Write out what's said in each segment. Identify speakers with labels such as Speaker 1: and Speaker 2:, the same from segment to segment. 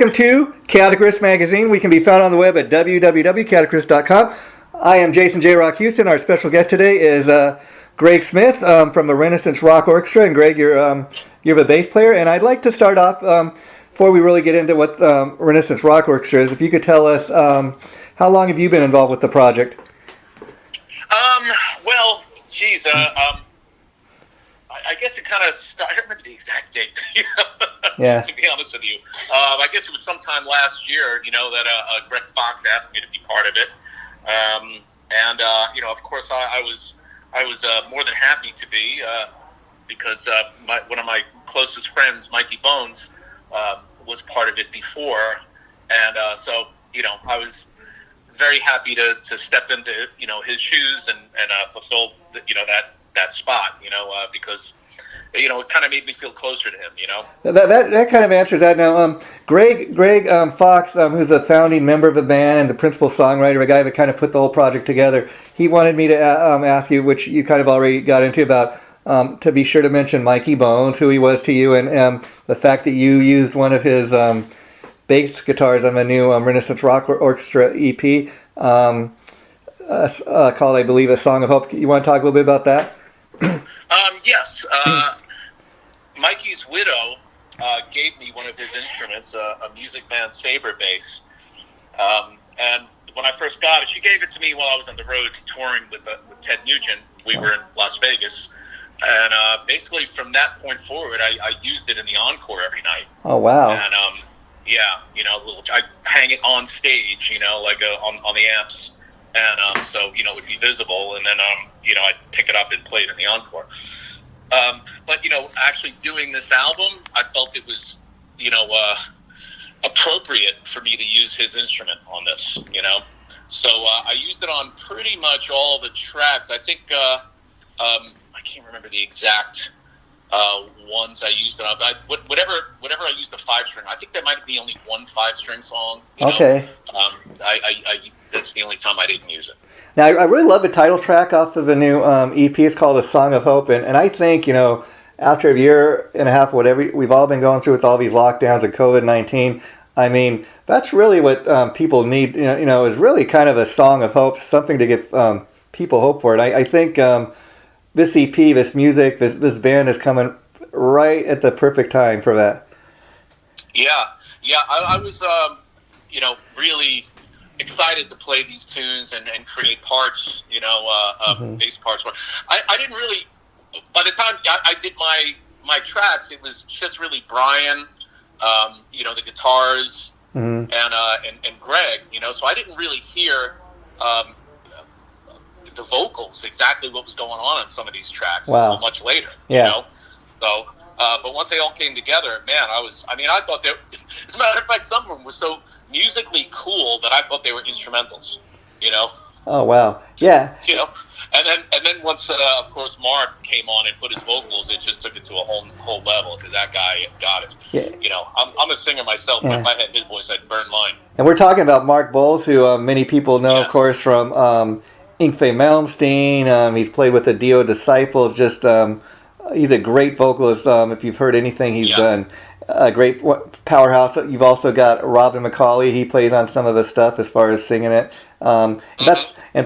Speaker 1: welcome to Chaotic Riffs Magazine. We can be found on the web at www.chaoticriffs.com. I am Jason J. Rock Houston. Our special guest today is Greg Smith from the Renaissance Rock Orchestra. And Greg, you're a bass player. And I'd like to start off, before we really get into what Renaissance Rock Orchestra is, if you could tell us how long have you been involved with the project?
Speaker 2: I guess it kind of started, I don't remember the exact date,
Speaker 1: Yeah.
Speaker 2: to be honest with you. I guess it was sometime last year, that Greg Fox asked me to be part of it. Of course, I was more than happy to be, because one of my closest friends, Mikey Bones, was part of it before. And so I was very happy to step into, his shoes and fulfill, that spot, because it kind of made me feel closer to him,
Speaker 1: That kind of answers that. Now, Greg Fox, who's a founding member of the band and the principal songwriter, a guy that kind of put the whole project together, he wanted me to ask you, which you kind of already got into, about to be sure to mention Mikey Bones, who he was to you, and the fact that you used one of his bass guitars on the new Renaissance Rock Orchestra EP, called, I believe, A Song of Hope. You want to talk a little bit about that?
Speaker 2: Yes. Mikey's widow gave me one of his instruments, a Music Man Sabre bass. And when I first got it, she gave it to me while I was on the road touring with Ted Nugent. We were in Las Vegas. And basically from that point forward, I used it in the encore every night.
Speaker 1: Oh, wow.
Speaker 2: And I hang it on stage, on the amps. And so it would be visible, and then I'd pick it up and play it in the encore. But actually doing this album, I felt it was appropriate for me to use his instrument on this. So I used it on pretty much all the tracks. I think I can't remember the exact ones I used it on. Whatever I used the 5-string. I think there might be only one 5-string song.
Speaker 1: Okay.
Speaker 2: That's the only time I didn't use it.
Speaker 1: Now, I really love the title track off of the new EP. It's called A Song of Hope. And I think, after a year and a half, whatever we've all been going through with all these lockdowns and COVID-19, I mean, that's really what people need, is really kind of a song of hope, something to give people hope for it. I think this EP, this music, this band is coming right at the perfect time for that.
Speaker 2: Yeah. I was, really excited to play these tunes and create parts, bass parts. I didn't really, by the time I did my tracks, it was just really Brian, the guitars, and Greg, so I didn't really hear the vocals, exactly what was going on some of these tracks until much later, So, but once they all came together, man, I thought as a matter of fact, some of them were so musically cool that I thought they were instrumentals,
Speaker 1: Oh, wow. Yeah.
Speaker 2: And then once, of course, Mark came on and put his vocals, it just took it to a whole level, because that guy got it. Yeah. I'm a singer myself, but if I had his voice, I'd burn mine.
Speaker 1: And we're talking about Mark Bowles, who many people know, of course, from Yngwie Malmsteen. He's played with the Dio Disciples. Just he's a great vocalist. If you've heard anything he's done, a great powerhouse. You've also got Robin McCauley. He plays on some of the stuff as far as singing it. And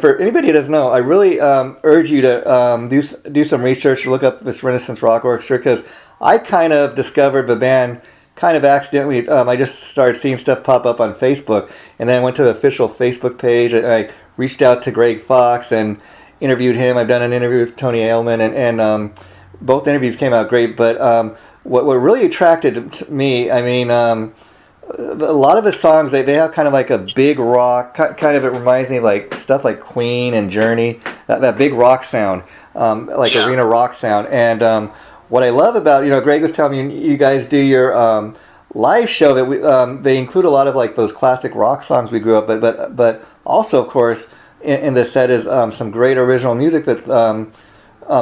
Speaker 1: for anybody who doesn't know, I really urge you to do some research, look up this Renaissance Rock Orchestra, because I kind of discovered the band kind of accidentally. I just started seeing stuff pop up on Facebook, and then I went to the official Facebook page, and I reached out to Greg Fox and interviewed him. I've done an interview with Tony Aylman, and both interviews came out great. But what really attracted me, a lot of the songs, they have kind of like a big rock, kind of, it reminds me of like stuff like Queen and Journey, that big rock sound, arena rock sound. And what I love about, Greg was telling me, you guys do your live show, that they include a lot of like those classic rock songs we grew up with, but also, of course, in the set is some great original music that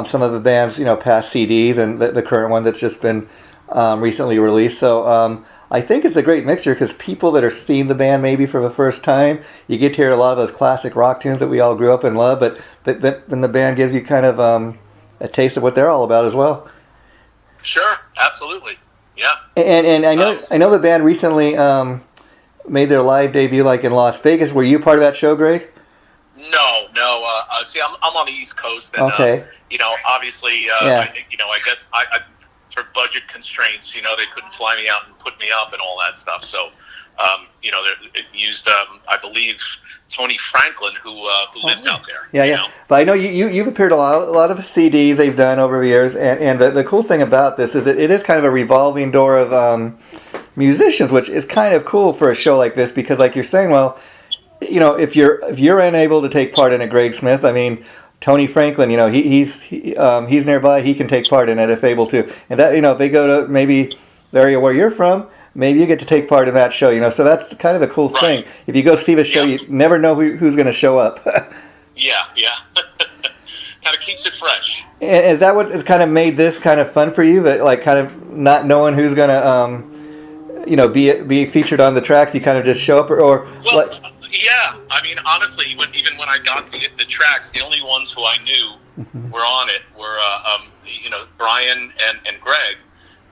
Speaker 1: some of the band's past CDs and the current one that's just been recently released. So I think it's a great mixture, because people that are seeing the band maybe for the first time, you get to hear a lot of those classic rock tunes that we all grew up and love, but then the band gives you kind of a taste of what they're all about as well.
Speaker 2: Sure, absolutely. Yeah.
Speaker 1: And I know the band recently made their live debut like in Las Vegas. Were you part of that show, Greg?
Speaker 2: No. See, I'm on the East Coast, and
Speaker 1: okay.
Speaker 2: Obviously, I guess I for budget constraints, they couldn't fly me out and put me up and all that stuff. So, it used I believe Tony Franklin, who lives out there.
Speaker 1: Yeah. But I know you've appeared on a lot of CDs they've done over the years, and the cool thing about this is that it is kind of a revolving door of musicians, which is kind of cool for a show like this because, like you're saying, well, if you're unable to take part in a Greg Smith, I mean, Tony Franklin, he's nearby, he can take part in it if able to, and that if they go to maybe the area where you're from. Maybe you get to take part in that show, so that's kind of a cool thing. If you go see the show, you never know who's going to show up.
Speaker 2: yeah. Kind of keeps it fresh.
Speaker 1: And is that what has kind of made this kind of fun for you? That like kind of not knowing who's going to, be featured on the tracks, you kind of just show up, or
Speaker 2: well, yeah. I mean, honestly, even when I got the tracks, the only ones who I knew were on it were, Brian and Greg.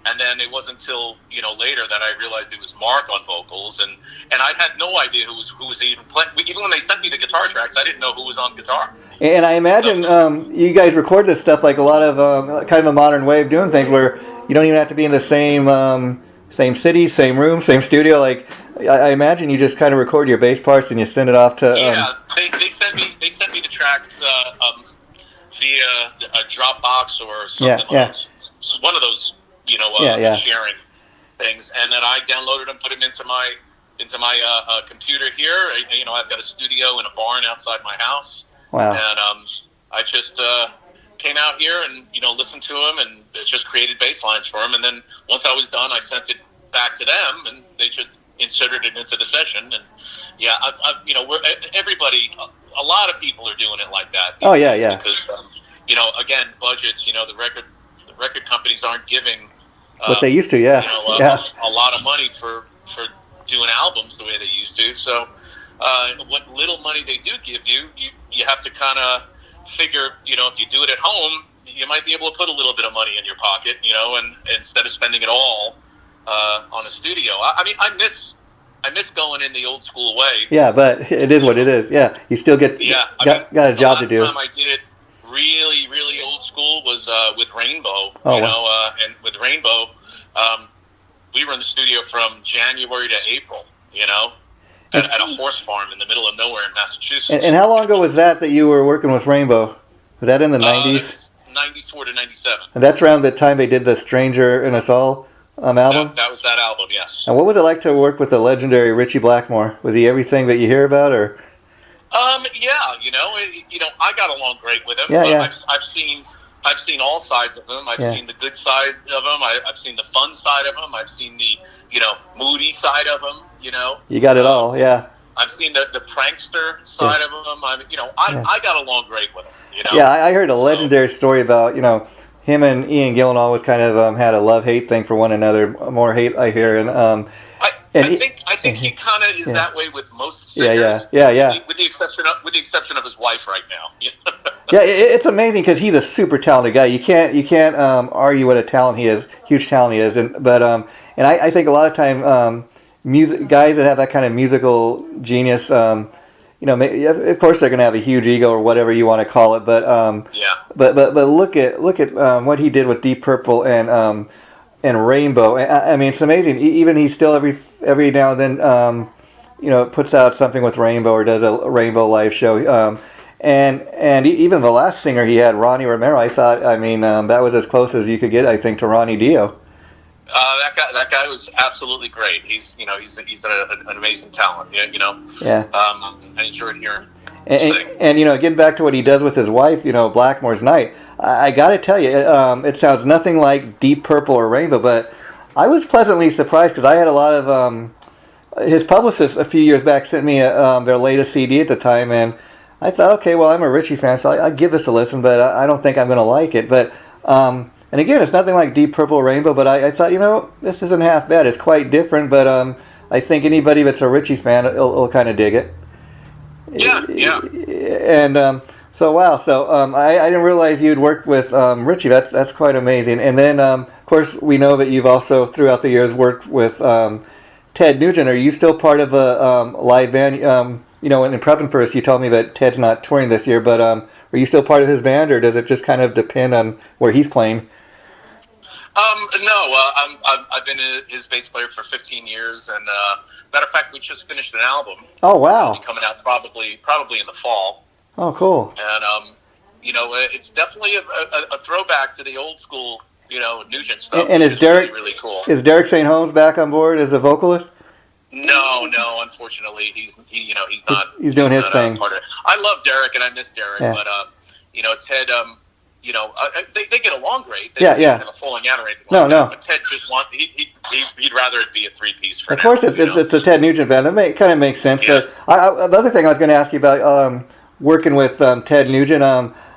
Speaker 2: And then it wasn't until later that I realized it was Mark on vocals, and I had no idea who was even playing. Even when they sent me the guitar tracks, I didn't know who was on guitar. And I imagine
Speaker 1: you guys record this stuff like a lot of kind of a modern way of doing things, where you don't even have to be in the same city, same room, same studio. Like I imagine you just kind of record your bass parts and you send it off to.
Speaker 2: They sent me the tracks via a Dropbox or something. One of those. Sharing things, and then I downloaded them, put them into my computer here. I've got a studio in a barn outside my house.
Speaker 1: Wow!
Speaker 2: And I just came out here and listened to them, and just created bass lines for them. And then once I was done, I sent it back to them, and they just inserted it into the session. And everybody, a lot of people are doing it like that.
Speaker 1: Oh yeah.
Speaker 2: Because again, budgets. The record companies aren't giving
Speaker 1: what they used to,
Speaker 2: a lot of money for doing albums the way they used to. So what little money they do give you have to kind of figure, if you do it at home, you might be able to put a little bit of money in your pocket, and instead of spending it all on a studio. I mean, I miss going in the old school way.
Speaker 1: Yeah, but it is what it is. Yeah, you still got a job to do.
Speaker 2: The last time I did it really, really old school was with Rainbow. And with Rainbow, we were in the studio from January to April. At a horse farm in the middle of nowhere in Massachusetts.
Speaker 1: And how long ago was that you were working with Rainbow? Was that in the 90s?
Speaker 2: 94 to 97.
Speaker 1: And that's around the time they did the Stranger in Us All album?
Speaker 2: That was that album, yes.
Speaker 1: And what was it like to work with the legendary Ritchie Blackmore? Was he everything that you hear about, or? I got along great with him. Yeah.
Speaker 2: I've seen all sides of him. I've seen the good side of him. I've seen the fun side of him. I've seen the moody side of him.
Speaker 1: You got it all. Yeah.
Speaker 2: I've seen the prankster side of him. I got along great with him.
Speaker 1: Yeah, I heard a legendary story about him and Ian Gillan always kind of had a love-hate thing for one another. More hate, I hear, and
Speaker 2: I think he kind of is that way with most singers.
Speaker 1: Yeah.
Speaker 2: With the exception of his wife right now.
Speaker 1: Yeah, it's amazing because he's a super talented guy. You can't argue what a talent he is, huge talent he is. And I think a lot of time music guys that have that kind of musical genius, of course they're going to have a huge ego or whatever you want to call it. But But look at what he did with Deep Purple and Rainbow. I mean, it's amazing. Even he's still every now and then, puts out something with Rainbow or does a Rainbow live show. And even the last singer he had, Ronnie Romero, I thought, that was as close as you could get, I think, to Ronnie Dio.
Speaker 2: That guy was absolutely great. He's an amazing talent.
Speaker 1: Yeah.
Speaker 2: I enjoyed hearing.
Speaker 1: And getting back to what he does with his wife, Blackmore's Night. I got to tell you, it sounds nothing like Deep Purple or Rainbow, but I was pleasantly surprised because I had a lot of his publicist a few years back sent me their latest CD at the time, and I thought, okay, well, I'm a Ritchie fan, so I'll give this a listen, but I don't think I'm going to like it. But and again, it's nothing like Deep Purple or Rainbow, but I thought, this isn't half bad. It's quite different, but I think anybody that's a Ritchie fan will kind of dig it.
Speaker 2: Yeah.
Speaker 1: And so wow, so I didn't realize you'd worked with Ritchie. That's quite amazing. And then of course, we know that you've also, throughout the years, worked with Ted Nugent. Are you still part of a live band? You know, in prepping for us, you told me that Ted's not touring this year, but are you still part of his band, or does it just kind of depend on where he's playing?
Speaker 2: No, I've been his bass player for 15 years, and matter of fact, we just finished an album.
Speaker 1: Oh, wow!
Speaker 2: It'll be coming out probably in the fall.
Speaker 1: Oh, cool!
Speaker 2: And you know, it's definitely a throwback to the old school, you know, Nugent stuff.
Speaker 1: And is Derek
Speaker 2: really cool?
Speaker 1: Is Derek St. Holmes back on board as a vocalist?
Speaker 2: No, unfortunately, he's not.
Speaker 1: He's doing his thing.
Speaker 2: Part of it. I love Derek and I miss Derek, but you know, Ted, you know, they get along great. They don't have a falling out or anything like that. But Ted just he'd rather it be a 3-piece for now.
Speaker 1: Of course, it's a Ted Nugent band. It kind of makes sense.
Speaker 2: Yeah.
Speaker 1: But the other thing I was going to ask you about working with Ted Nugent.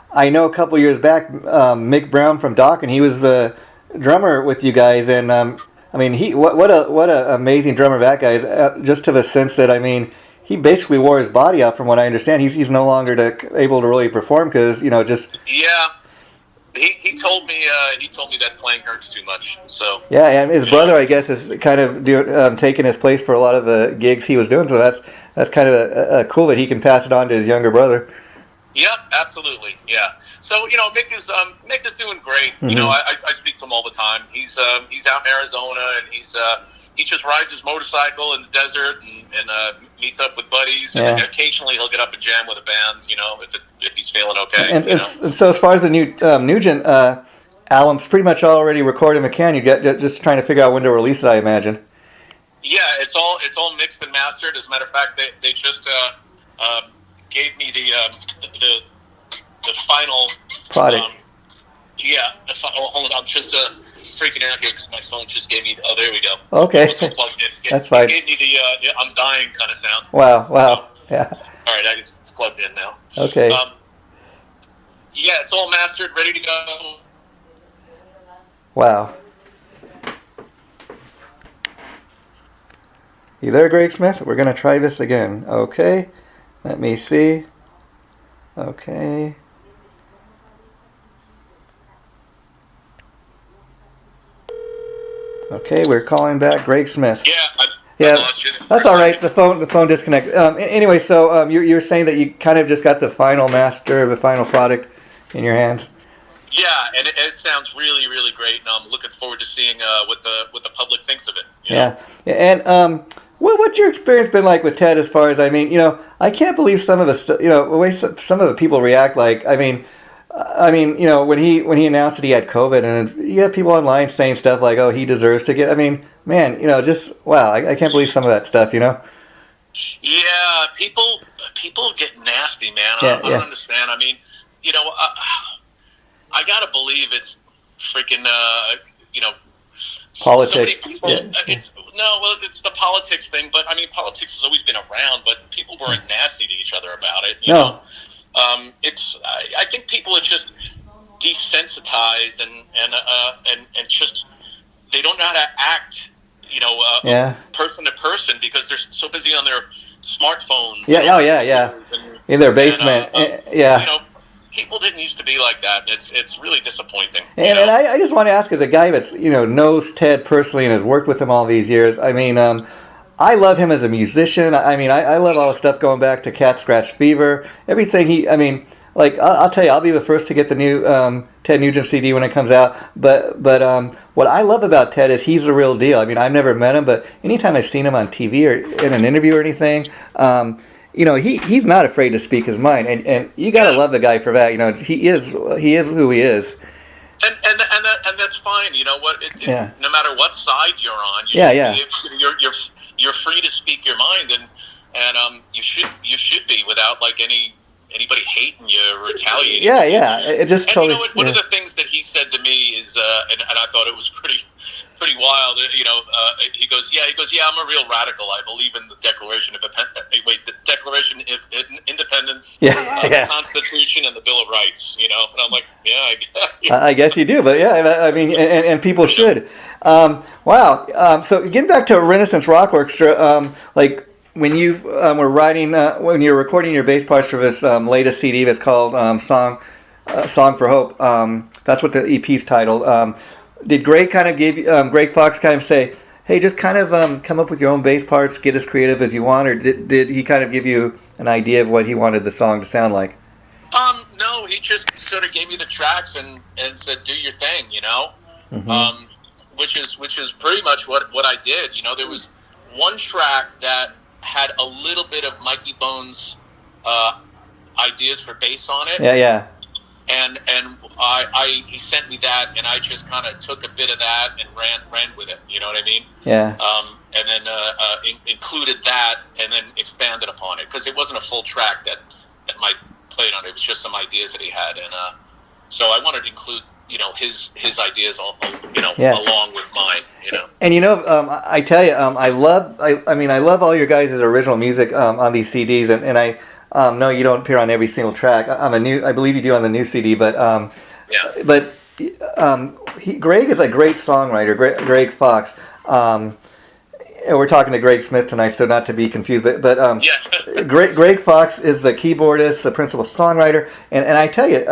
Speaker 1: I know a couple years back, Mick Brown from Dokken, he was the drummer with you guys, and I mean, what a amazing drummer that guy is. Just to the sense that, I mean, he basically wore his body out. From what I understand, he's no longer able to really perform because just
Speaker 2: He told me that playing hurts too much. So
Speaker 1: and his brother, I guess, is kind of taking his place for a lot of the gigs he was doing. So that's kind of cool that he can pass it on to his younger brother.
Speaker 2: Yep, absolutely. Yeah. So you know, Mick is doing great.
Speaker 1: Mm-hmm.
Speaker 2: You know, I speak to him all the time. He's out in Arizona, and he just rides his motorcycle in the desert and meets up with buddies. And occasionally he'll get up and jam with a band. You know, if he's feeling okay.
Speaker 1: And so as far as the new Nugent album's pretty much already recorded in can. You get just trying to figure out when to release it, I imagine.
Speaker 2: Yeah, it's all mixed and mastered. As a matter of fact, they just gave me the final
Speaker 1: product.
Speaker 2: Hold on, I'm just freaking out here because my phone just gave me. Oh, there we go.
Speaker 1: Okay, that's fine.
Speaker 2: It gave me the "I'm dying" kind of sound.
Speaker 1: Wow, yeah.
Speaker 2: All right, it's plugged in now.
Speaker 1: Okay.
Speaker 2: Yeah, it's all mastered, ready to go.
Speaker 1: Wow. You there, Greg Smith? We're going to try this again. Okay. Let me see. Okay. Okay, we're calling back Greg Smith.
Speaker 2: I lost you.
Speaker 1: That's all right. The phone disconnected. Anyway, so you're saying that you kind of just got the final master, the final product in your hands.
Speaker 2: Yeah, and it sounds really, really great, and I'm looking forward to seeing what the public thinks of it.
Speaker 1: Yeah, and what's your experience been like with Ted? As far as I can't believe some of the way some of the people react. Like, I mean, when he announced that he had COVID, and you have people online saying stuff like, "Oh, he deserves to get." I mean, man, just wow, I can't believe some of that stuff.
Speaker 2: Yeah, people get nasty, man. I don't understand. I mean, I gotta believe it's freaking,
Speaker 1: politics.
Speaker 2: So many people, it's the politics thing. But I mean, politics has always been around, but people weren't nasty to each other about it. You know? I think people are just desensitized and just they don't know how to act. Person to person because they're so busy on their smartphones. In their basement. People didn't used to be like that. It's really disappointing.
Speaker 1: And I just want to ask, as a guy that's knows Ted personally and has worked with him all these years. I mean, I love him as a musician. I mean, I love all the stuff going back to Cat Scratch Fever. Everything I'll tell you, I'll be the first to get the new Ted Nugent CD when it comes out. But what I love about Ted is he's the real deal. I mean, I've never met him, but anytime I've seen him on TV or in an interview or anything, he's not afraid to speak his mind, and you gotta love the guy for that. He is who he is.
Speaker 2: And that's fine. You know what? No matter what side you're on, you're free to speak your mind, and you should be without anybody hating you or retaliating.
Speaker 1: It just totally.
Speaker 2: And one of the things that he said to me is, and I thought it was pretty wild. He goes, I'm a real radical. I believe in the Declaration of Independence, the Constitution, and the Bill of Rights. And I'm like,
Speaker 1: I guess you do, but I mean, and people should. Wow. So getting back to Renaissance Rock Orchestra, when you were writing, when you're recording your bass parts for this latest CD that's called Song for Hope, that's what the EP's titled. Did Greg kind of give Greg Fox kind of say, "Hey, just kind of come up with your own bass parts, get as creative as you want," or did he kind of give you an idea of what he wanted the song to sound like?
Speaker 2: No, he just sort of gave me the tracks and said, "Do your thing,"
Speaker 1: Mm-hmm.
Speaker 2: which is pretty much what I did. There was one track that had a little bit of Mikey Bones' ideas for bass on it.
Speaker 1: Yeah.
Speaker 2: And he sent me that, and I just kind of took a bit of that and ran with it. You know what I mean?
Speaker 1: Yeah.
Speaker 2: And then included that, and then expanded upon it, because it wasn't a full track that Mike played on. It was just some ideas that he had, and so I wanted to include his ideas along with mine.
Speaker 1: And I tell you, I love all your guys' original music on these CDs, and I know you don't appear on every single track. I believe you do on the new CD, but Greg is a great songwriter. Greg Fox. We're talking to Greg Smith tonight, so not to be confused, but Greg Fox is the keyboardist, the principal songwriter, and I tell you,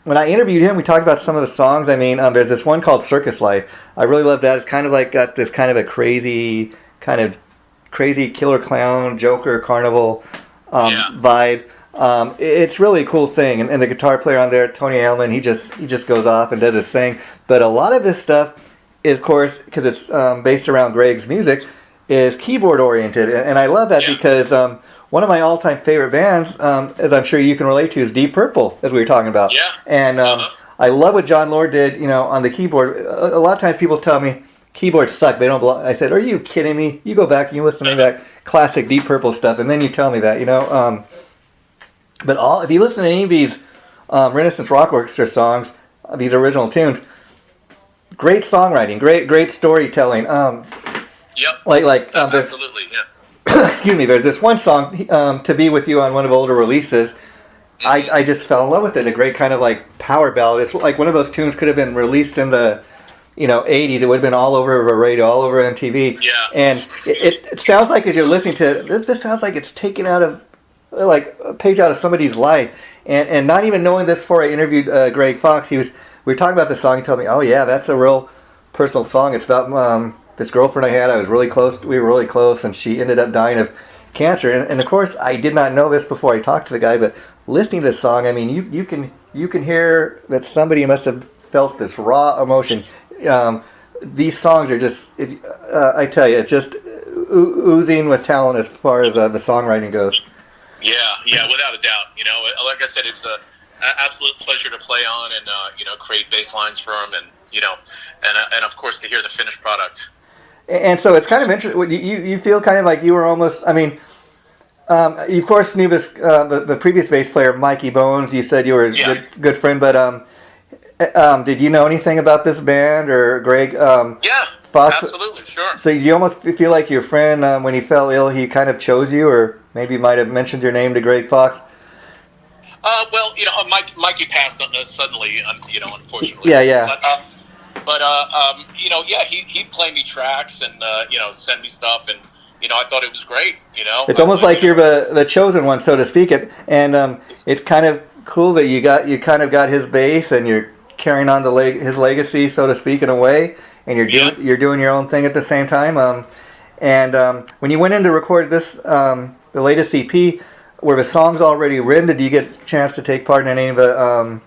Speaker 1: when I interviewed him, we talked about some of the songs. I mean, there's this one called Circus Life. I really love that. It's kind of like got this kind of a crazy killer clown, Joker, carnival vibe. It's really a cool thing, and the guitar player on there, Tony Alman, he just goes off and does his thing. But a lot of this stuff is, of course, because it's based around Greg's music, is keyboard oriented, and I love that because one of my all-time favorite bands, as I'm sure you can relate to, is Deep Purple, as we were talking about.
Speaker 2: Yeah.
Speaker 1: And I love what John Lord did, on the keyboard. A lot of times people tell me keyboards suck; they don't belong. I said, "Are you kidding me? You go back and you listen to that classic Deep Purple stuff, and then you tell me that, But if you listen to any of these Renaissance Rock Orchestra songs, these original tunes, great songwriting, great storytelling.
Speaker 2: Yep.
Speaker 1: Absolutely. Yeah. Excuse me. There's this one song, "To Be With You," on one of the older releases. Mm-hmm. I just fell in love with it. A great kind of like power ballad. It's like one of those tunes could have been released in the 80s. It would have been all over the radio, all over MTV.
Speaker 2: Yeah.
Speaker 1: And it sounds like, as you're listening to it, this sounds like it's taken out of like a page out of somebody's life. And not even knowing this before I interviewed Greg Fox, we were talking about the song. He told me, "Oh yeah, that's a real personal song. It's about this girlfriend I had. I was really close. We were really close, and she ended up dying of cancer." And of course, I did not know this before I talked to the guy, but listening to this song, I mean, you can hear that somebody must have felt this raw emotion. These songs are just, I tell you, it's just oozing with talent as far as the songwriting goes.
Speaker 2: Yeah, without a doubt. Like I said, it was an absolute pleasure to play on and create bass lines for him, and and of course to hear the finished product.
Speaker 1: And so it's kind of interesting. You feel kind of like you were almost. I mean, you of course knew this the previous bass player, Mikey Bones. You said you were a good friend, but did you know anything about this band or Greg?
Speaker 2: Yeah,
Speaker 1: Fox?
Speaker 2: Absolutely, sure.
Speaker 1: So you almost feel like your friend, when he fell ill, he kind of chose you, or maybe might have mentioned your name to Greg Fox.
Speaker 2: Well, Mikey passed suddenly, unfortunately.
Speaker 1: Yeah.
Speaker 2: But he'd play me tracks and send me stuff, and I thought it was great.
Speaker 1: It's almost like you're the chosen one, so to speak. And it's kind of cool that you kind of got his bass, and you're carrying on his legacy, so to speak, in a way. And you're doing your own thing at the same time. When you went in to record this, the latest EP, were the songs already written? Did you get a chance to take part in any of the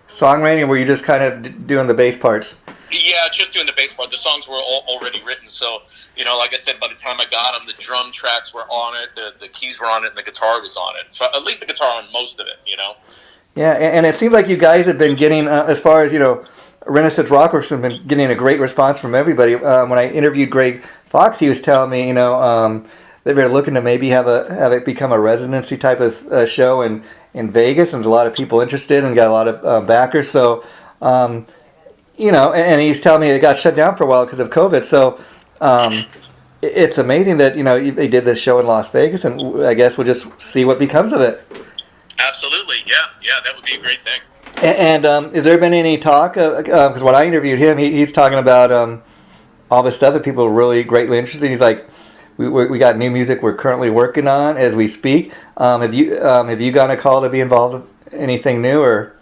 Speaker 1: songwriting, or were you just kind of doing the bass parts?
Speaker 2: Yeah, just doing the bass part. The songs were already written, so like I said, by the time I got them, the drum tracks were on it, the keys were on it, and the guitar was on it. So at least the guitar on most of it,
Speaker 1: Yeah, and it seems like you guys have been getting, as far as Renaissance Rock Orchestra, have been getting a great response from everybody. When I interviewed Greg Fox, he was telling me, they were looking to maybe have it become a residency type of show in Vegas, and there's a lot of people interested and got a lot of backers. So, and he's telling me it got shut down for a while because of COVID. So, it's amazing that they did this show in Las Vegas, and I guess we'll just see what becomes of it.
Speaker 2: Absolutely, yeah, that would be a great thing.
Speaker 1: And has there been any talk? Because when I interviewed him, he's talking about all this stuff that people are really greatly interested in. He's like, we got new music we're currently working on as we speak. Have you gotten a call to be involved in anything new, or?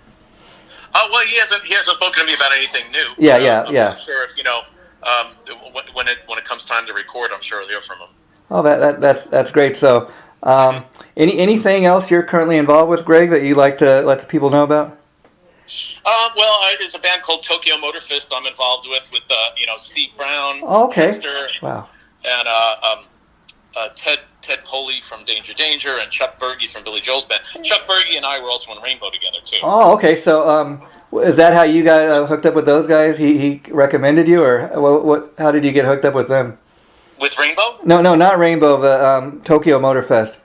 Speaker 2: Oh well, he hasn't spoken to me about anything new.
Speaker 1: Yeah,
Speaker 2: I'm sure if when it comes time to record, I'm sure I'll hear from him.
Speaker 1: Oh, that's great. So, anything else you're currently involved with, Greg, that you'd like to let the people know about?
Speaker 2: Well, there's a band called Tokyo Motor Fist I'm involved with Steve Brown.
Speaker 1: Oh, okay.
Speaker 2: Dexter,
Speaker 1: Wow.
Speaker 2: And Ted Poley from Danger and Chuck Berge from Billy Joel's band. Chuck Berge and I were also in Rainbow together too.
Speaker 1: Oh, okay. So, is that how you got hooked up with those guys? He recommended you, or what? How did you get hooked up with them?
Speaker 2: With Rainbow?
Speaker 1: No, not Rainbow, but Tokyo Motor Fest.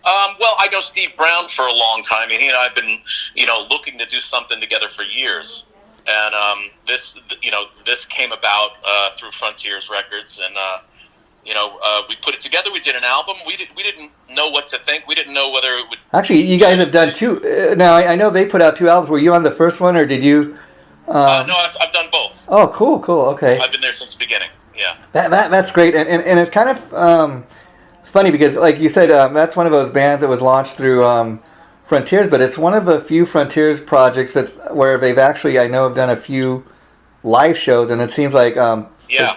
Speaker 2: Well, I know Steve Brown for a long time, and he and I have been, looking to do something together for years. And this came about through Frontiers Records, and we put it together. We did an album. We didn't know what to think. We didn't know whether it would.
Speaker 1: Actually, you guys have done two. Now I know they put out two albums. Were you on the first one, or did you?
Speaker 2: No, I've done both.
Speaker 1: Oh, cool. Okay.
Speaker 2: I've been there since the beginning. Yeah.
Speaker 1: That's great, and it's kind of funny because, like you said, that's one of those bands that was launched through Frontiers, but it's one of the few Frontiers projects that's where they've actually, I know, have done a few live shows, and it seems like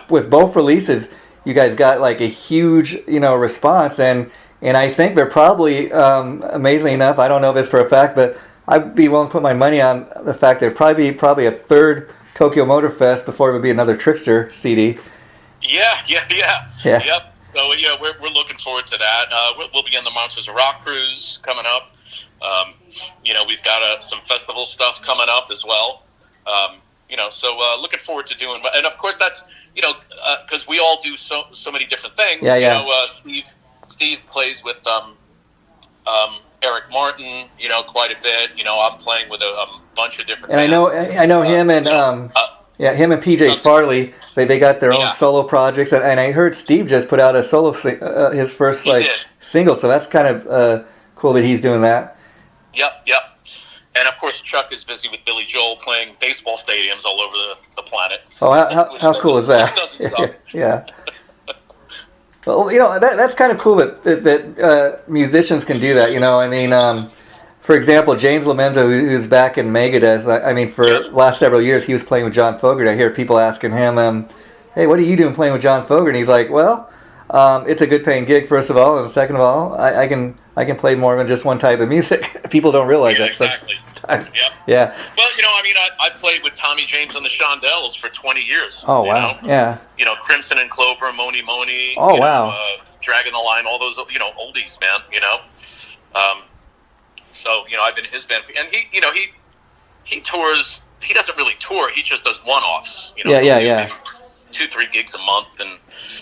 Speaker 1: with both releases, you guys got like a huge response, and I think they're probably amazingly enough, I don't know if it's for a fact, but I'd be willing to put my money on the fact there'd probably a third Tokyo Motor Fest before it would be another Trickster CD.
Speaker 2: Yeah. Yep. So we're looking forward to that. We'll be on the Monsters of Rock cruise coming up. We've got some festival stuff coming up as well. So looking forward to doing. And of course that's because we all do so many different things.
Speaker 1: Yeah.
Speaker 2: Steve plays with Eric Martin. Quite a bit. I'm playing with a bunch of different.
Speaker 1: And
Speaker 2: bands.
Speaker 1: I know him and him and PJ Farley. They got their own solo projects, and I heard Steve just put out a solo his first single, so that's kind of cool that he's doing that.
Speaker 2: Yep. And of course, Chuck is busy with Billy Joel playing baseball stadiums all over the planet.
Speaker 1: Oh, how cool is that? Yeah. Well, that's kind of cool that musicians can do that. I mean. For example, James Lamento, who's back in Megadeth, I mean, for the last several years, he was playing with John Fogerty. I hear people asking him, hey, what are you doing playing with John Fogerty? And he's like, well, it's a good paying gig, first of all, and second of all, I can play more than just one type of music. People don't realize that.
Speaker 2: Exactly.
Speaker 1: Sometimes.
Speaker 2: Yep.
Speaker 1: Yeah.
Speaker 2: Well, I played with Tommy James and the Shondells for 20 years.
Speaker 1: Oh, wow. Yeah.
Speaker 2: Crimson and Clover, Moni Moni.
Speaker 1: Oh, wow.
Speaker 2: Dragging the Line, all those, oldies, man, So, I've been in his band, and he tours. He doesn't really tour. He just does one-offs.
Speaker 1: Yeah.
Speaker 2: 2-3 gigs a month and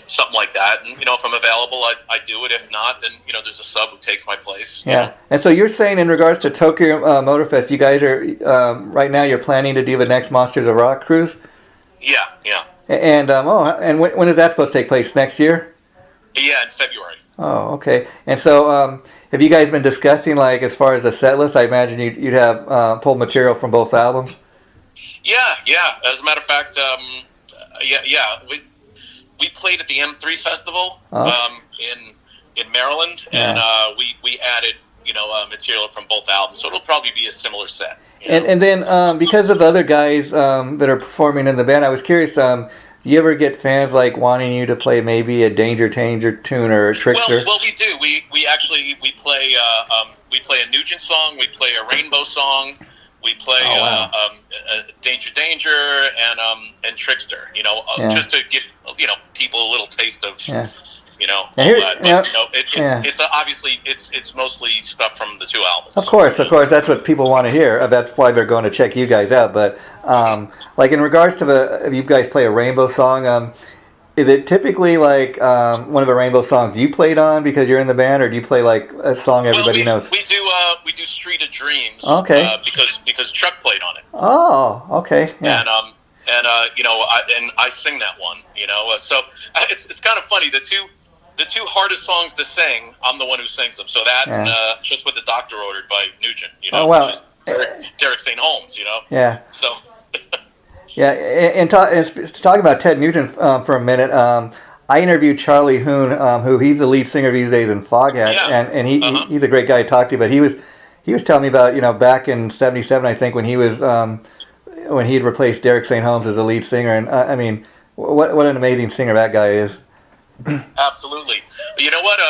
Speaker 2: something like that. And if I'm available, I do it. If not, then there's a sub who takes my place.
Speaker 1: Yeah. And so you're saying in regards to Tokyo Motor Fest, you guys are right now you're planning to do the next Monsters of Rock cruise.
Speaker 2: Yeah.
Speaker 1: And and when is that supposed to take place? Next year?
Speaker 2: Yeah, in February.
Speaker 1: Oh, okay. And so, have you guys been discussing, like, as far as the set list? I imagine you'd have pulled material from both albums.
Speaker 2: Yeah. As a matter of fact, we played at the M3 Festival in Maryland, and we added material from both albums. So it'll probably be a similar set.
Speaker 1: And then because of other guys that are performing in the band, I was curious. Do you ever get fans like wanting you to play maybe a Danger tune or a Trickster?
Speaker 2: Well, we do. We play a Nugent song. We play a Rainbow song. We play Danger and Trickster. Just to give people a little taste of all that. It's obviously it's mostly stuff from the two albums.
Speaker 1: Of course, that's what people want to hear. That's why they're going to check you guys out. But like in regards to if you guys play a Rainbow song, is it typically like one of the Rainbow songs you played on because you're in the band, or do you play like a song everybody knows?
Speaker 2: We do Street of Dreams.
Speaker 1: Okay.
Speaker 2: Because Chuck played on it.
Speaker 1: Oh, okay. Yeah.
Speaker 2: And I sing that one. So it's kind of funny. The two hardest songs to sing, I'm the one who sings them. So that and Just What the Doctor Ordered by Nugent.
Speaker 1: Oh, wow.
Speaker 2: Which is Derek St. Holmes.
Speaker 1: Yeah.
Speaker 2: So.
Speaker 1: Yeah, and talking about Ted Nugent for a minute, I interviewed Charlie Hoon, who he's the lead singer these days in Foghat, and he's a great guy to talk to. But he was telling me about back in '77, I think, when he was when he'd replaced Derek St. Holmes as the lead singer, and I mean, what an amazing singer that guy is.
Speaker 2: Absolutely. You know what?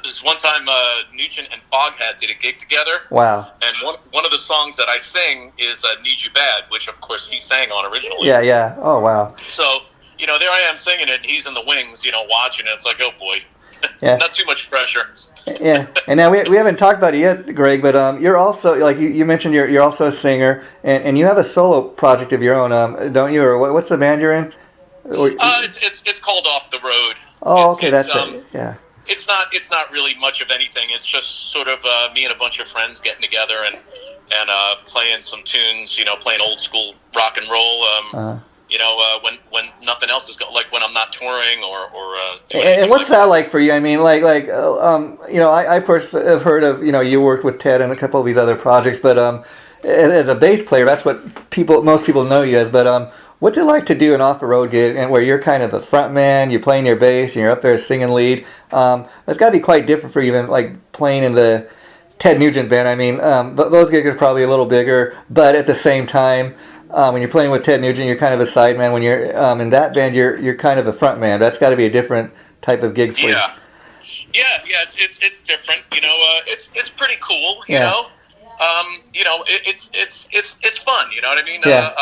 Speaker 2: This one time, Nugent and Foghat did a gig together.
Speaker 1: Wow.
Speaker 2: And one of the songs that I sing is "Need You Bad," which of course he sang on originally.
Speaker 1: Yeah, yeah. Oh, wow.
Speaker 2: So, you know, there I am singing it, and he's in the wings, you know, watching it. It's like, oh boy,
Speaker 1: yeah.
Speaker 2: Not too much pressure.
Speaker 1: Yeah, and now we haven't talked about it yet, Greg, but you're also, like you mentioned, you're also a singer, and you have a solo project of your own, don't you? Or what's the band you're in?
Speaker 2: It's called Off the Road.
Speaker 1: Oh, okay, that's it. Yeah.
Speaker 2: It's not really much of anything. It's just sort of me and a bunch of friends getting together and playing some tunes. You know, playing old school rock and roll. You know, when nothing else is going, like when I'm not touring or.
Speaker 1: And what's that like for you? I mean, you know, I of course have heard of, you know, you worked with Ted and a couple of these other projects, but as a bass player, that's what most people know you as. But what's it like to do an off-the-road gig and where you're kind of the front man, you're playing your bass, and you're up there singing lead? That's got to be quite different for you than like playing in the Ted Nugent band. I mean, those gigs are probably a little bigger, but at the same time, when you're playing with Ted Nugent, you're kind of a sideman. When you're in that band, you're kind of the front man. That's got to be a different type of gig for you.
Speaker 2: Yeah. It's different. You know, it's pretty cool. You know. You know, it's fun. You know what I mean?
Speaker 1: Yeah.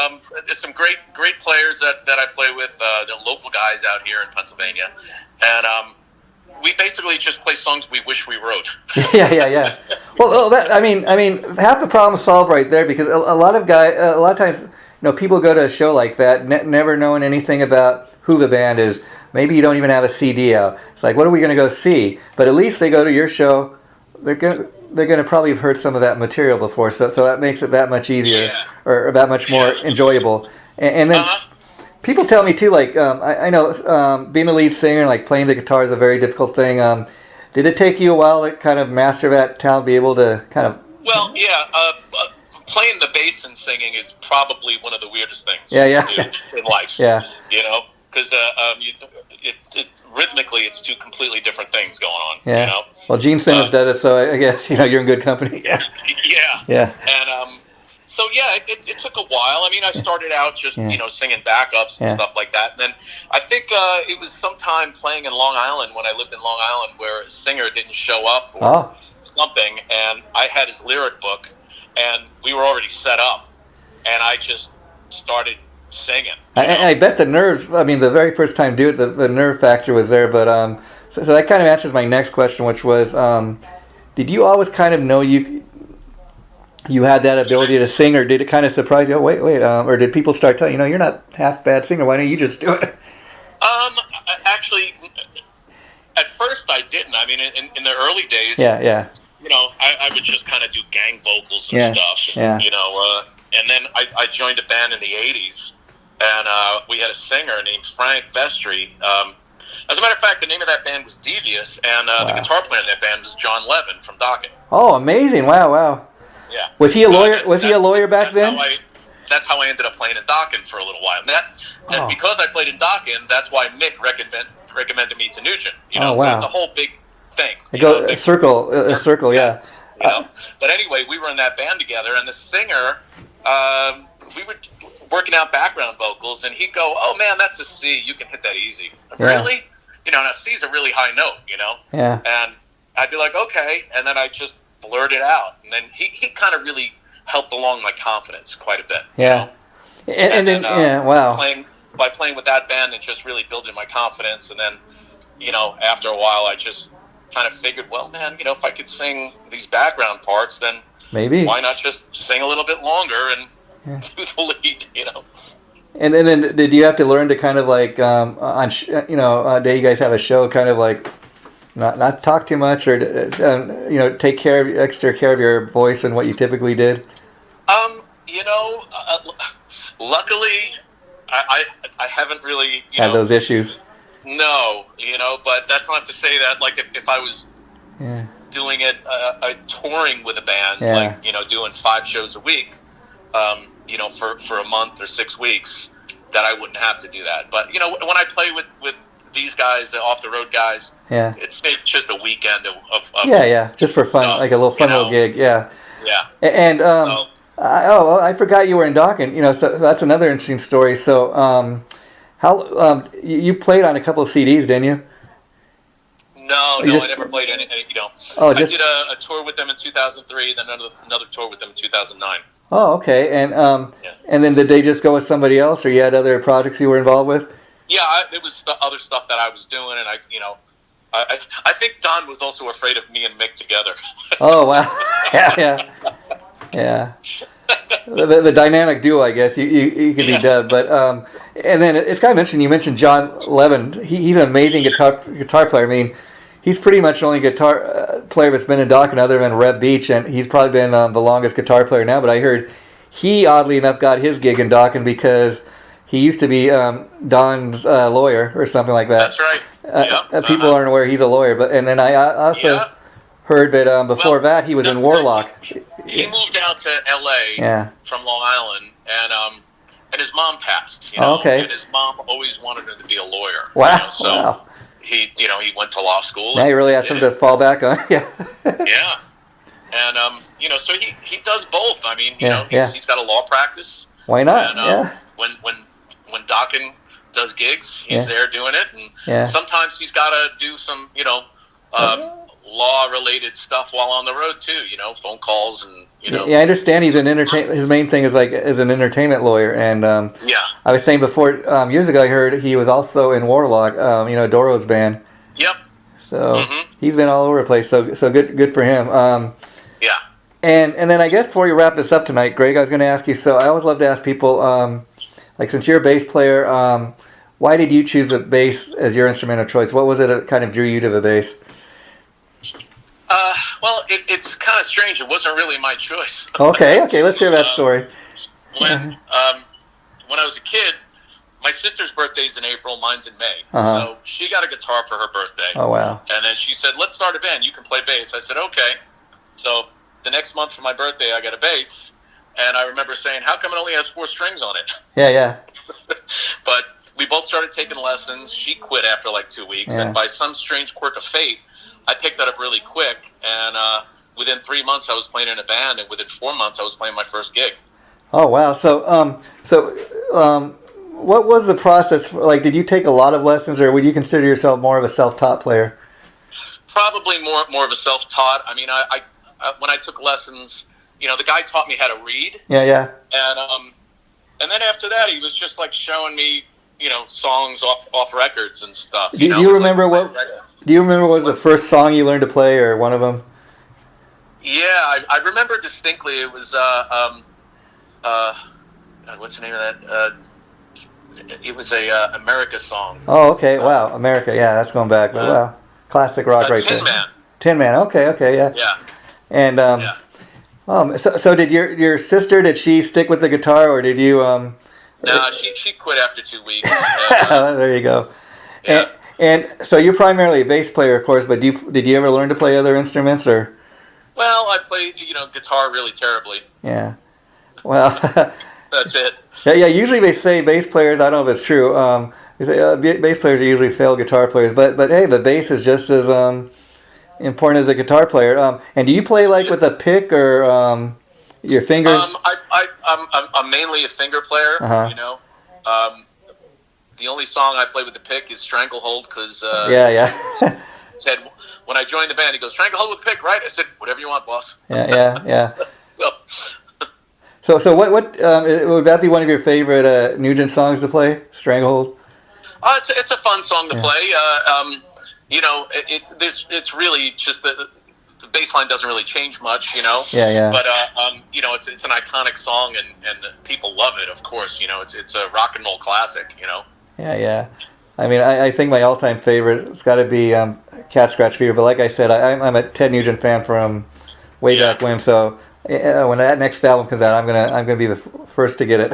Speaker 2: There's some great players that I play with, the local guys out here in Pennsylvania, and we basically just play songs we wish we wrote.
Speaker 1: Yeah. Well, I mean, half the problem solved right there, because a lot of times, you know, people go to a show like that never knowing anything about who the band is. Maybe you don't even have a CD out. It's like, what are we going to go see? But at least they go to your show. They're going to probably have heard some of that material before, so that makes it that much easier, or that much more enjoyable. And then people tell me too, like I know being a lead singer and like playing the guitar is a very difficult thing. Did it take you a while to kind of master that talent, be able to kind of?
Speaker 2: Well, yeah. Playing the bass and singing is probably one of the weirdest things to do in life.
Speaker 1: Yeah.
Speaker 2: You know, because it's rhythmically, it's two completely different things going on.
Speaker 1: Yeah.
Speaker 2: You know?
Speaker 1: Well, Gene Simmons does it, so I guess, you know, you're in good company. Yeah.
Speaker 2: Yeah. And so yeah, it took a while. I mean, I started out just you know, singing backups and stuff like that, and then I think it was sometime playing in Long Island when I lived in Long Island where a singer didn't show up or something, and I had his lyric book, and we were already set up, and I just started singing.
Speaker 1: I bet the nerves, I mean, the very first time do it, the nerve factor was there, but so that kind of answers my next question, which was, did you always kind of know you had that ability to sing, or did it kind of surprise you? Oh, wait, or did people start telling you, you're not half bad singer, why don't you just do it?
Speaker 2: Actually, at first I didn't. I mean, in the early days, you know, I would just kind of do gang vocals and stuff, you know, and then I joined a band in the 80s, and we had a singer named Frank Vestry. As a matter of fact, the name of that band was Devious, and the guitar player in that band was John Levin from Dokken. Oh,
Speaker 1: amazing! Wow.
Speaker 2: Yeah.
Speaker 1: Was he a lawyer? Was he a lawyer back then?
Speaker 2: That's how I ended up playing in Dokken for a little while. And because I played in Dokken, that's why Mick recommended me to Nugent. You know, so it's a whole big thing.
Speaker 1: A circle, yeah.
Speaker 2: You know? But anyway, we were in that band together, and the singer, we were working out background vocals, and he'd go, "Oh man, that's a C. You can hit that easy." Really? You know, now C's a really high note. You know.
Speaker 1: Yeah.
Speaker 2: And I'd be like, "Okay," and then I just blurt it out, and then he kind of really helped along my confidence quite a bit.
Speaker 1: Yeah.
Speaker 2: You know? And then
Speaker 1: wow.
Speaker 2: Playing with that band, it just really building my confidence, and then, you know, after a while, I just kind of figured, well, man, you know, if I could sing these background parts, then
Speaker 1: maybe
Speaker 2: why not just sing a little bit longer and do the lead, you know?
Speaker 1: And then did you have to learn to kind of like on you know, day you guys have a show, kind of like not talk too much, or you know, take extra care of your voice and what you typically did?
Speaker 2: You know, luckily I haven't really
Speaker 1: had those issues.
Speaker 2: No, you know, but that's not to say that, like, if I was doing it, touring with a band, like, you know, doing 5 shows a week, you know, for a month or 6 weeks, that I wouldn't have to do that. But, you know, when I play with these guys, the off-the-road guys, it's just a weekend of just
Speaker 1: for fun, like a little fun little gig,
Speaker 2: Yeah.
Speaker 1: And I forgot you were in Dawkins. So that's another interesting story. So, you played on a couple of CDs, didn't you?
Speaker 2: No, I never played any.
Speaker 1: Oh,
Speaker 2: I did a tour with them in 2003, then another tour with them in 2009.
Speaker 1: Oh, okay. And then did they just go with somebody else, or you had other projects you were involved with?
Speaker 2: Yeah, it was the other stuff that I was doing, and I think Don was also afraid of me and Mick together.
Speaker 1: Oh, wow. Yeah. The dynamic duo, I guess you could be dubbed. But and then it's kind of interesting. You mentioned John Levin. He's an amazing guitar player. I mean, he's pretty much the only guitar player that's been in Dawkins other than Reb Beach, and he's probably been the longest guitar player now. But I heard he, oddly enough, got his gig in Dawkins because he used to be Don's lawyer or something like that.
Speaker 2: That's right.
Speaker 1: People aren't aware he's a lawyer. And then I also heard that before that he was in Warlock.
Speaker 2: He moved out to L.A. from Long Island, and his mom passed.
Speaker 1: Okay.
Speaker 2: And his mom always wanted him to be a lawyer.
Speaker 1: Wow.
Speaker 2: So he went to law school.
Speaker 1: Now you really have something to fall back on.
Speaker 2: Yeah. And so he does both. I mean, he's got a law practice.
Speaker 1: Why not?
Speaker 2: And, when Dawkins does gigs, he's there doing it, and sometimes he's got to do some law-related stuff while on the road too. Phone calls and
Speaker 1: Yeah, I understand he's an his main thing is an entertainment lawyer, and I was saying before years ago I heard he was also in Warlock, Doro's band.
Speaker 2: Yep.
Speaker 1: So he's been all over the place. So good for him.
Speaker 2: Yeah.
Speaker 1: And then I guess before you wrap this up tonight, Greg, I was going to ask you. So I always love to ask people, since you're a bass player, why did you choose the bass as your instrument of choice? What was it that kind of drew you to the bass?
Speaker 2: Well, it's kind of strange. It wasn't really my choice.
Speaker 1: Okay, let's hear that story.
Speaker 2: When I was a kid, my sister's birthday's in April, mine's in May. So she got a guitar for her birthday.
Speaker 1: Oh, wow.
Speaker 2: And then she said, let's start a band. You can play bass. I said, okay. So the next month for my birthday, I got a bass. And I remember saying, how come it only has 4 strings on it?
Speaker 1: Yeah.
Speaker 2: But we both started taking lessons. She quit after like 2 weeks. And by some strange quirk of fate, I picked that up really quick. And within 3 months, I was playing in a band. And within 4 months, I was playing my first gig.
Speaker 1: Oh, wow. So what was the process? Like, did you take a lot of lessons, or would you consider yourself more of a self-taught player?
Speaker 2: Probably more of a self-taught. I mean, I when I took lessons, the guy taught me how to read.
Speaker 1: Yeah.
Speaker 2: And then after that, he was just like showing me, songs off records and stuff.
Speaker 1: Do you remember what was the first song you learned to play, or one of them?
Speaker 2: Yeah, I remember distinctly. It was what's the name of that? It was a America song.
Speaker 1: Oh, okay. Wow, America. Yeah, that's going back. But wow, classic rock right there.
Speaker 2: Tin Man.
Speaker 1: Tin Man. Okay. Yeah.
Speaker 2: Yeah.
Speaker 1: And so did your sister? Did she stick with the guitar, or did you?
Speaker 2: No, she quit after 2 weeks.
Speaker 1: There you go.
Speaker 2: Yeah.
Speaker 1: And so you're primarily a bass player, of course, but did you ever learn to play other instruments, or?
Speaker 2: Well, I played guitar really terribly.
Speaker 1: Yeah. Well.
Speaker 2: That's it.
Speaker 1: Yeah. Usually they say bass players. I don't know if it's true. They say bass players are usually failed guitar players, but hey, the bass is just as important as a guitar player. And do you play like with a pick or your fingers?
Speaker 2: I'm mainly a finger player. The only song I play with the pick is Stranglehold, because said when I joined the band, he goes, Stranglehold with pick, right? I said, whatever you want, boss.
Speaker 1: Yeah. So what would that be one of your favorite Nugent songs to play? Stranglehold.
Speaker 2: It's a fun song to play. It's really just the bass line doesn't really change much,
Speaker 1: Yeah.
Speaker 2: But it's an iconic song, and people love it. Of course, it's a rock and roll classic.
Speaker 1: Yeah. I mean, I think my all-time favorite has got to be Cat Scratch Fever. But like I said, I'm a Ted Nugent fan from way back when. So when that next album comes out, I'm gonna be the first to get it.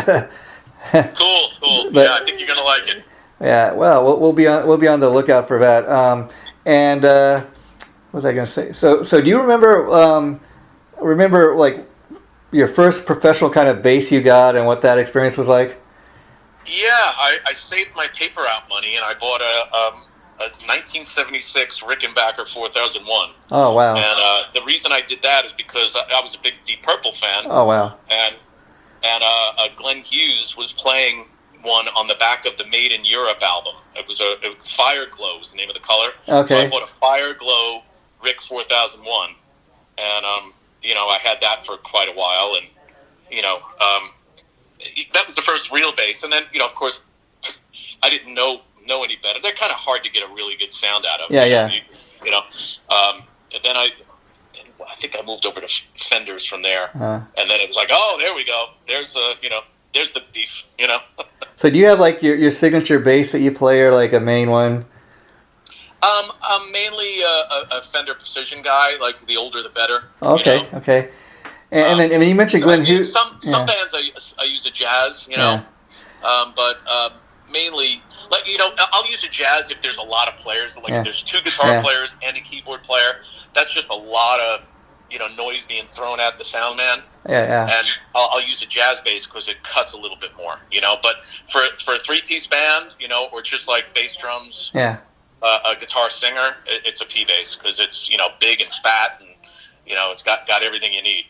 Speaker 2: Cool.
Speaker 1: But,
Speaker 2: I think you're gonna like it.
Speaker 1: Yeah. Well, we'll be on the lookout for that. What was I gonna say? So do you remember like your first professional kind of bass you got and what that experience was like?
Speaker 2: Yeah, I saved my paper out money and I bought a 1976 Rickenbacker 4001.
Speaker 1: Oh, wow.
Speaker 2: And the reason I did that is because I was a big Deep Purple fan.
Speaker 1: Oh, wow.
Speaker 2: And Glenn Hughes was playing one on the back of the Made in Europe album. It was Fire Glow was the name of the color.
Speaker 1: Okay.
Speaker 2: So I bought a Fire Glow Rick 4001, and I had that for quite a while, and that was the first real bass. And then of course, I didn't know any better. They're kind of hard to get a really good sound out of.
Speaker 1: Yeah.
Speaker 2: And then I think I moved over to Fenders from there, and then it was like, oh, there we go. There's the beef.
Speaker 1: So do you have like your signature bass that you play, or like a main one?
Speaker 2: I'm mainly a Fender Precision guy. Like the older the better.
Speaker 1: Okay. Okay. And then you mentioned Glenn Hughes.
Speaker 2: Some bands I use a jazz. But mainly, like, I'll use a jazz if there's a lot of players. Like if there's 2 guitar players and a keyboard player. That's just a lot of noise being thrown at the sound man.
Speaker 1: Yeah.
Speaker 2: And I'll use a jazz bass because it cuts a little bit more. But for a 3-piece band, or just like bass drums.
Speaker 1: Yeah.
Speaker 2: A guitar singer, it's a P bass because it's big and fat, and it's got everything you need.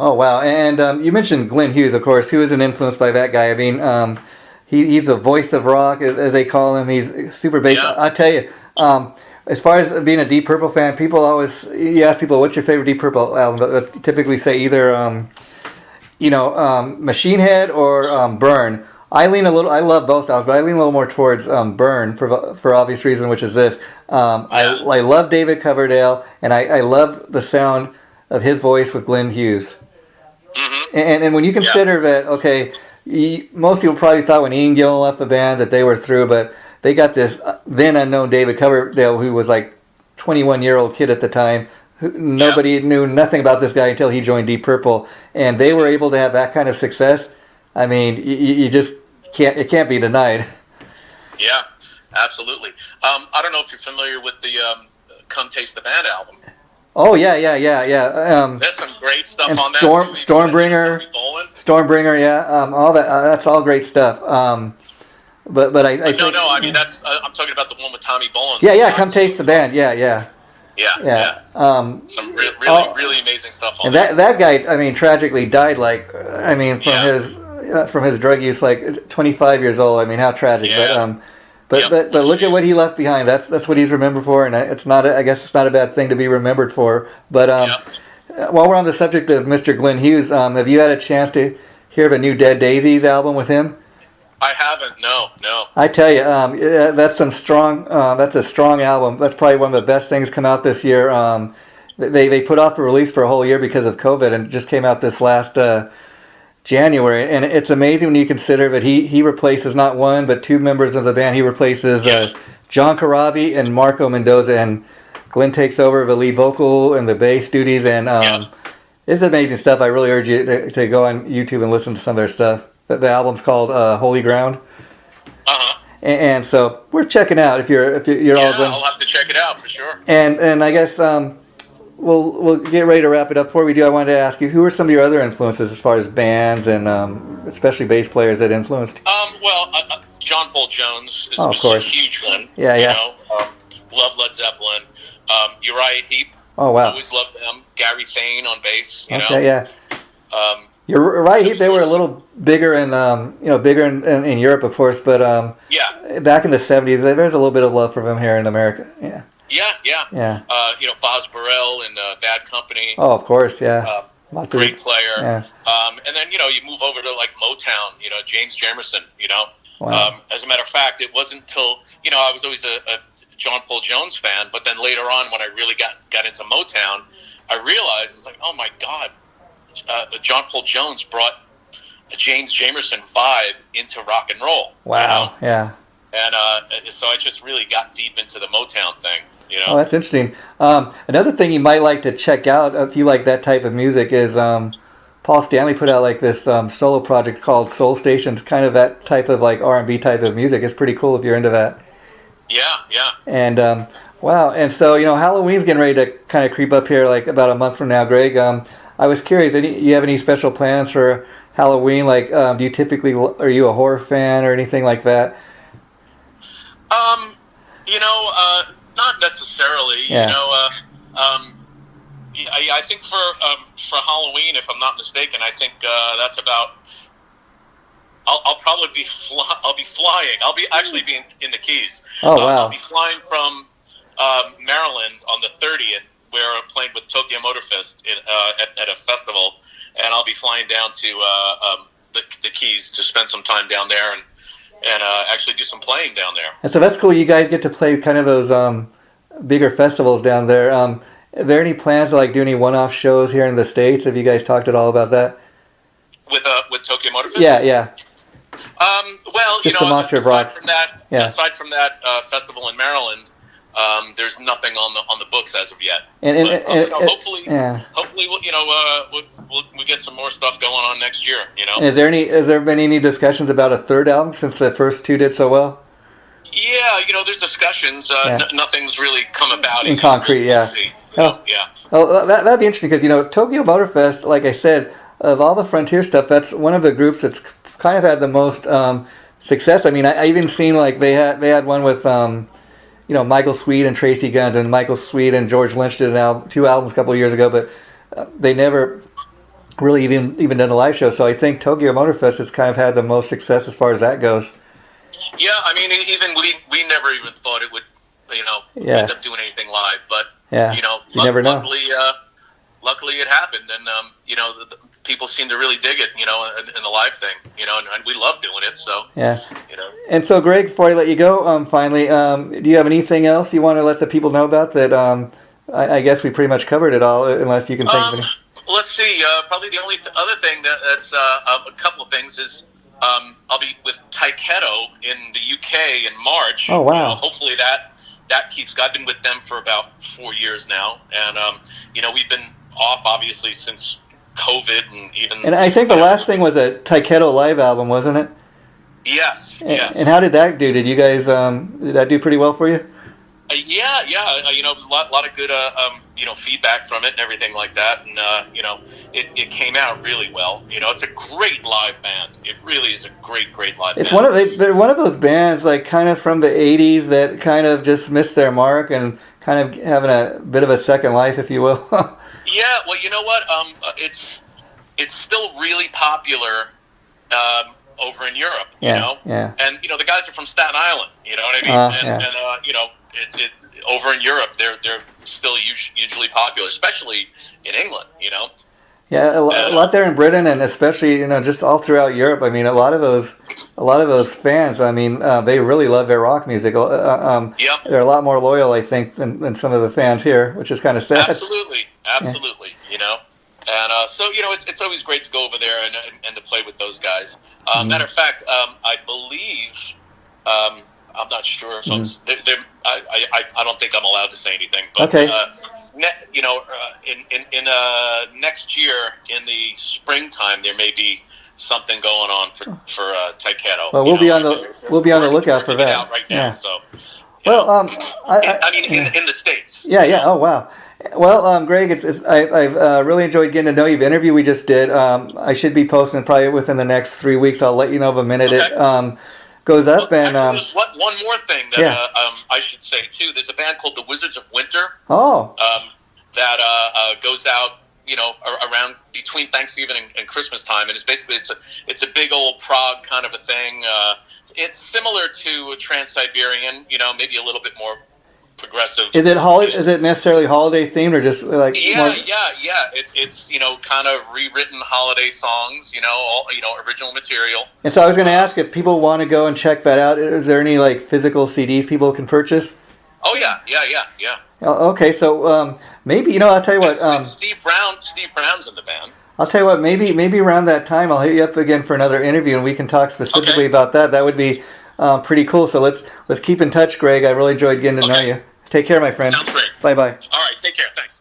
Speaker 1: Oh, wow. And you mentioned Glenn Hughes, of course. Who isn't influenced by that guy? I mean, he's a voice of rock, as they call him. He's super bass.
Speaker 2: Yeah.
Speaker 1: I tell you, as far as being a Deep Purple fan, you ask people, what's your favorite Deep Purple album? They typically say either, Machine Head or Burn. I love both albums, but I lean a little more towards Burn for obvious reason, which is this. I love David Coverdale, and I love the sound of his voice with Glenn Hughes.
Speaker 2: Mm-hmm.
Speaker 1: And when you consider that, okay, most people probably thought when Ian Gillan left the band that they were through, but they got this then unknown David Coverdale, who was like 21-year-old kid at the time. Nobody knew nothing about this guy until he joined Deep Purple, and they were able to have that kind of success. I mean, you just it can't be denied.
Speaker 2: Yeah, absolutely. I don't know if you're familiar with the Come Taste the Band album.
Speaker 1: Oh, yeah.
Speaker 2: There's some great stuff on that.
Speaker 1: Stormbringer, all that. That's all great stuff. But I think,
Speaker 2: I mean that's I'm talking about the one with Tommy Bolin.
Speaker 1: Yeah. Come Taste the Band. Yeah.
Speaker 2: Some really amazing stuff on
Speaker 1: and
Speaker 2: that.
Speaker 1: that guy, I mean, tragically died. From his drug use, like 25 years old. I mean, how tragic.
Speaker 2: Yeah.
Speaker 1: But look at what he left behind. That's what he's remembered for, and I guess it's not a bad thing to be remembered for. But while we're on the subject of Mr. Glenn Hughes, have you had a chance to hear of a new Dead Daisies album with him?
Speaker 2: I haven't. No.
Speaker 1: I tell you, that's a strong album. That's probably one of the best things come out this year. They put off a release for a whole year because of COVID, and it just came out this last January. And it's amazing when you consider that he replaces not one but 2 members of the band. He replaces John Corabi and Marco Mendoza, and Glenn takes over the lead vocal and the bass duties. And it's amazing stuff. I really urge you to go on YouTube and listen to some of their stuff. The album's called Holy Ground. And so we're checking out if you're all done.
Speaker 2: I'll have to check it out for sure.
Speaker 1: And I guess we'll get ready to wrap it up. Before we do, I wanted to ask you, who are some of your other influences as far as bands and especially bass players that influenced?
Speaker 2: John Paul Jones is
Speaker 1: of course.
Speaker 2: a huge one.
Speaker 1: Yeah.
Speaker 2: Love Led Zeppelin. Uriah Heep.
Speaker 1: Oh, wow.
Speaker 2: Always loved them. Gary Thane on bass.
Speaker 1: You're right. They were a little bigger in Europe, of course, but back in the 70s, there's a little bit of love for them here in America. Yeah. Boz
Speaker 2: Burrell and Bad Company.
Speaker 1: Oh, of course, yeah.
Speaker 2: Great player.
Speaker 1: Yeah.
Speaker 2: And then you move over to like Motown. James Jamerson.
Speaker 1: Wow.
Speaker 2: As a matter of fact, it wasn't until I was always a John Paul Jones fan, but then later on when I really got into Motown, I realized it's like, oh my God. John Paul Jones brought a James Jamerson vibe into rock and roll.
Speaker 1: Wow, yeah.
Speaker 2: And so I just really got deep into the Motown thing,
Speaker 1: Oh, that's interesting. Another thing you might like to check out if you like that type of music is Paul Stanley put out like this solo project called Soul Stations, kind of that type of like R&B type of music. It's pretty cool if you're into that.
Speaker 2: Yeah.
Speaker 1: And wow, and so Halloween's getting ready to kind of creep up here, like about a month from now, Greg. I was curious, you have any special plans for Halloween? Like, are you a horror fan or anything like that?
Speaker 2: Not necessarily.
Speaker 1: Yeah.
Speaker 2: I think for Halloween, if I'm not mistaken, I think that's about. I'll probably be I'll be flying. I'll be actually be in the Keys.
Speaker 1: Oh wow!
Speaker 2: I'll be flying from Maryland on the 30th, where I'm playing with Tokyo Motor Fest at a festival, and I'll be flying down to the Keys to spend some time down there and actually do some playing down there.
Speaker 1: And so that's cool. You guys get to play kind of those bigger festivals down there. Are there any plans to like do any one-off shows here in the States? Have you guys talked at all about that?
Speaker 2: With Tokyo Motor Fest?
Speaker 1: Yeah.
Speaker 2: Well,
Speaker 1: just aside
Speaker 2: from that festival in Maryland, there's nothing on the books as of yet. Hopefully, we'll get some more stuff going on next year.
Speaker 1: Has there been any discussions about a third album since the first two did so well?
Speaker 2: Yeah, there's discussions. Nothing's really come about
Speaker 1: in concrete. Yeah. Oh, that'd be interesting because Tokyo Motor Fest, like I said, of all the Frontier stuff, that's one of the groups that's kind of had the most success. I mean, I even seen like they had one with Michael Sweet and Tracy Guns, and Michael Sweet and George Lynch did two albums a couple of years ago, but they never really even done a live show. So I think Tokyo Motor Fest has kind of had the most success as far as that goes.
Speaker 2: Yeah, I mean, even we never even thought it would, end up doing anything live, but
Speaker 1: you never know.
Speaker 2: Luckily it happened, and the people seem to really dig it, in the live thing, and we love doing it. So
Speaker 1: And so, Greg, before I let you go, finally, do you have anything else you want to let the people know about that? I guess we pretty much covered it all, unless you can think of any.
Speaker 2: Let's see. Probably the only other thing that's a couple of things is I'll be with Taiketo in the UK in March.
Speaker 1: Oh wow!
Speaker 2: Hopefully that keeps. I've been with them for about 4 years now, and we've been off obviously since COVID and even.
Speaker 1: And I think the last thing was a Taiketo live album, wasn't it?
Speaker 2: Yes.
Speaker 1: And how did that do? Did you guys did that do pretty well for you?
Speaker 2: Yeah. It was a lot of good feedback from it and everything like that, and it came out really well. It's a great live band. It really is a great live band.
Speaker 1: They're one of those bands like kind of from the '80s that kind of just missed their mark and kind of having a bit of a second life, if you will.
Speaker 2: Yeah, well, you know what? It's still really popular over in Europe.
Speaker 1: Yeah.
Speaker 2: And the guys are from Staten Island. You know what I mean? And over in Europe, they're still hugely popular, especially in England.
Speaker 1: Yeah, a lot there in Britain, and especially just all throughout Europe. I mean, a lot of those fans. I mean, they really love their rock music. They're a lot more loyal, I think, than some of the fans here, which is kind of sad.
Speaker 2: Absolutely. And so it's always great to go over there and to play with those guys. Matter of fact, I believe I'm not sure if I don't think I'm allowed to say anything. But,
Speaker 1: okay.
Speaker 2: In next year in the springtime, there may be something going on for Taiketo.
Speaker 1: Well, we'll be on the lookout for that.
Speaker 2: Out right now, so.
Speaker 1: I
Speaker 2: mean, in the States.
Speaker 1: Yeah. Oh wow. Well, Greg, I've really enjoyed getting to know you. The interview we just did, I should be posting probably within the next 3 weeks. I'll let you know the minute it goes up.
Speaker 2: Well,
Speaker 1: and
Speaker 2: there's one more thing that I should say too. There's a band called the Wizards of Winter.
Speaker 1: Oh.
Speaker 2: That goes out, around between Thanksgiving and Christmas time, and it's basically it's a big old prog kind of a thing. It's similar to a Trans-Siberian, maybe a little bit more progressive.
Speaker 1: Is it necessarily holiday themed or just like?
Speaker 2: Yeah. It's kind of rewritten holiday songs. All original material.
Speaker 1: And so I was going to ask if people want to go and check that out. Is there any like physical CDs people can purchase?
Speaker 2: Oh yeah.
Speaker 1: Okay, so maybe I'll tell you what.
Speaker 2: Steve Brown's in the band.
Speaker 1: I'll tell you what. Maybe around that time I'll hit you up again for another interview and we can talk specifically about that. That would be pretty cool. So let's keep in touch, Greg. I really enjoyed getting to know you. Take care, my friend.
Speaker 2: Sounds great.
Speaker 1: Bye-bye.
Speaker 2: All right, take care. Thanks.